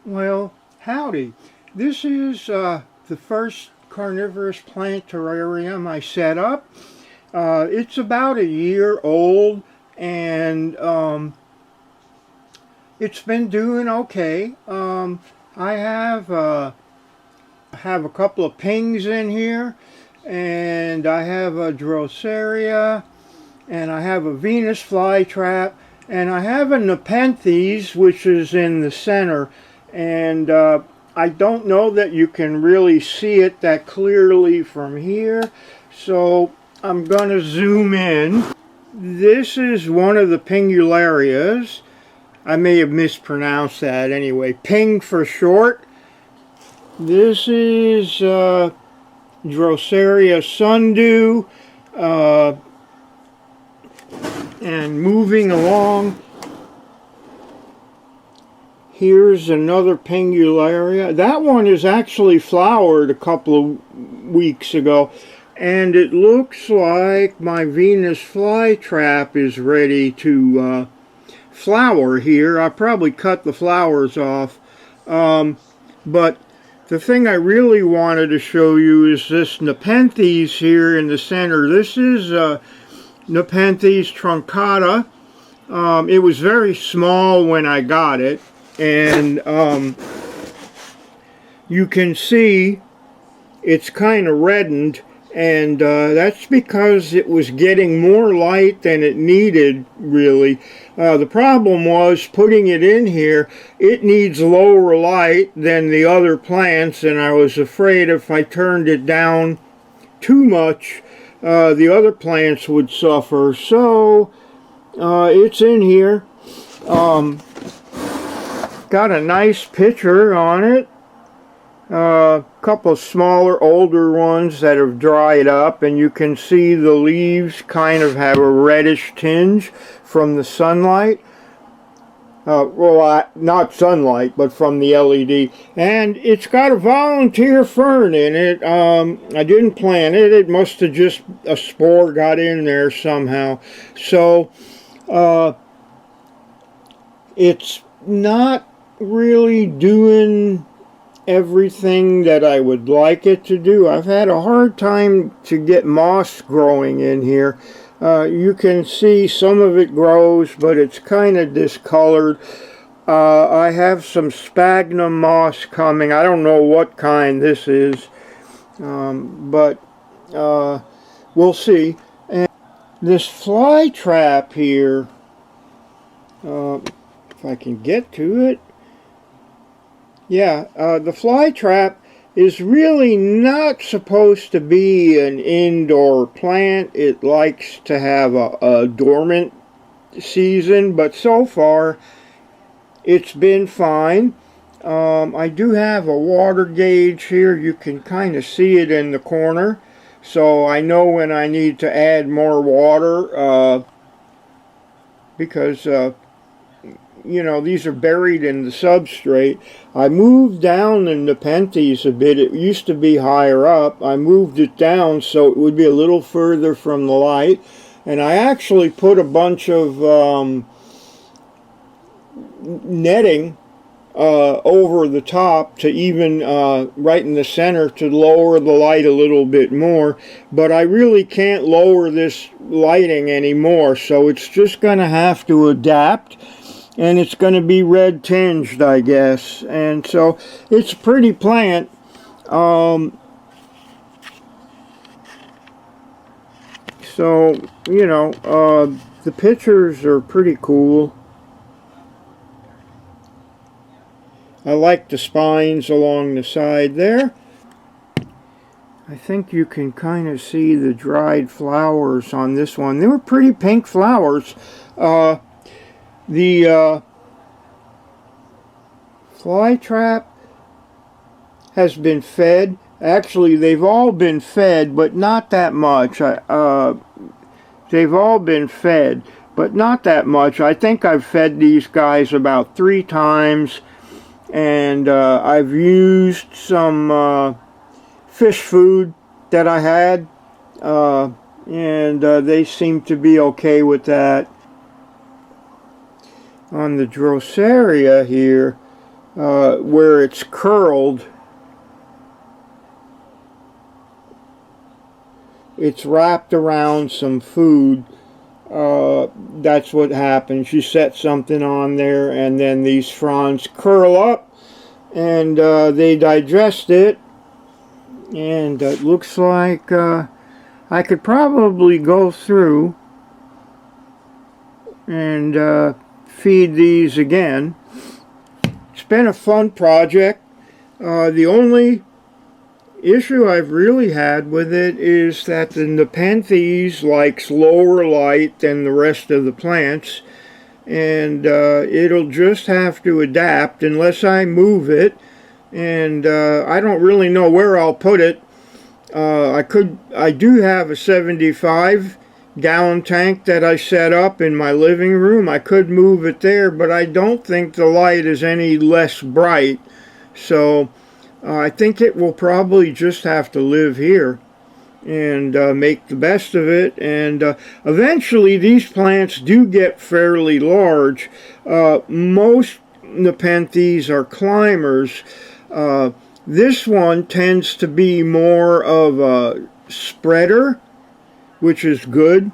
Well, howdy. This is the first carnivorous plant terrarium I set up. It's about a year old, and it's been doing okay. I have a couple of pings in here, and I have a Drosera, and I have a Venus flytrap, and I have a Nepenthes, which is in the center. And I don't know that you can really see it that clearly from here, so I'm going to zoom in. This is one of the Pingularias. I may have mispronounced that anyway. Ping for short. This is Drosera sundew. And moving along, here's another Pingularia. That one is actually flowered a couple of weeks ago, and it looks like my Venus flytrap is ready to flower here. I probably cut the flowers off, but the thing I really wanted to show you is this Nepenthes here in the center. This is Nepenthes truncata. It was very small when I got it, and you can see it's kind of reddened, and that's because it was getting more light than it needed, really. The problem was putting it in here. It needs lower light than the other plants, and I was afraid if I turned it down too much, the other plants would suffer. So it's in here. Got a nice picture on it. A couple of smaller, older ones that have dried up, and you can see the leaves kind of have a reddish tinge from the sunlight. Not sunlight, but from the LED. And it's got a volunteer fern in it. I didn't plant it. It must have just, a spore got in there somehow. So, it's not really doing everything that I would like it to do. I've had a hard time to get moss growing in here. You can see some of it grows, but it's kind of discolored. I have some sphagnum moss coming. I don't know what kind this is, but we'll see. And this fly trap here, if I can get to it. Yeah, the fly trap is really not supposed to be an indoor plant. It likes to have a dormant season, but so far it's been fine. I do have a water gauge here. You can kind of see it in the corner, so I know when I need to add more water, because you know, these are buried in the substrate. I moved down the Nepenthes a bit. It used to be higher up. I moved it down so it would be a little further from the light. And I actually put a bunch of netting over the top to even right in the center to lower the light a little bit more. But I really can't lower this lighting anymore, so it's just going to have to adapt. And it's going to be red tinged, I guess. And so it's a pretty plant. So, you know, the pictures are pretty cool. I like the spines along the side there. I think you can kind of see the dried flowers on this one. They were pretty pink flowers. The fly trap has been fed. Actually, they've all been fed, but not that much. They've all been fed, but not that much. I think I've fed these guys about 3 times, and I've used some fish food that I had, and they seem to be okay with that. On the Drosera here, where it's curled, it's wrapped around some food. That's what happens. You set something on there, and then these fronds curl up, and they digest it. And it looks like I could probably go through and feed these again. It's been a fun project. The only issue I've really had with it is that the Nepenthes likes lower light than the rest of the plants, and it'll just have to adapt unless I move it, and I don't really know where I'll put it. I do have a 75-gallon tank that I set up in my living room. I could move it there, but I don't think the light is any less bright, so I think it will probably just have to live here and make the best of it. And eventually these plants do get fairly large. Most Nepenthes are climbers. This one tends to be more of a spreader, which is good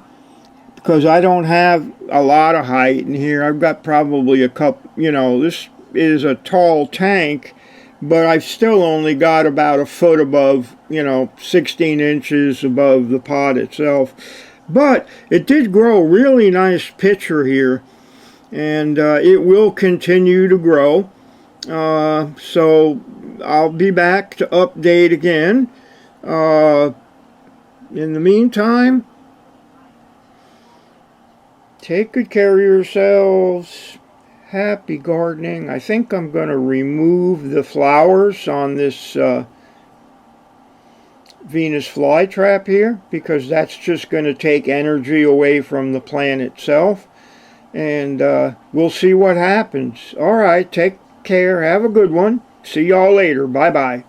because I don't have a lot of height in here. I've got probably a couple, this is a tall tank, but I've still only got about a foot above, 16 inches above the pot itself. But it did grow a really nice pitcher here, and it will continue to grow. So I'll be back to update again. In the meantime, take good care of yourselves. Happy gardening. I think I'm going to remove the flowers on this Venus flytrap here, because that's just going to take energy away from the plant itself. And we'll see what happens. All right, take care. Have a good one. See y'all later. Bye-bye.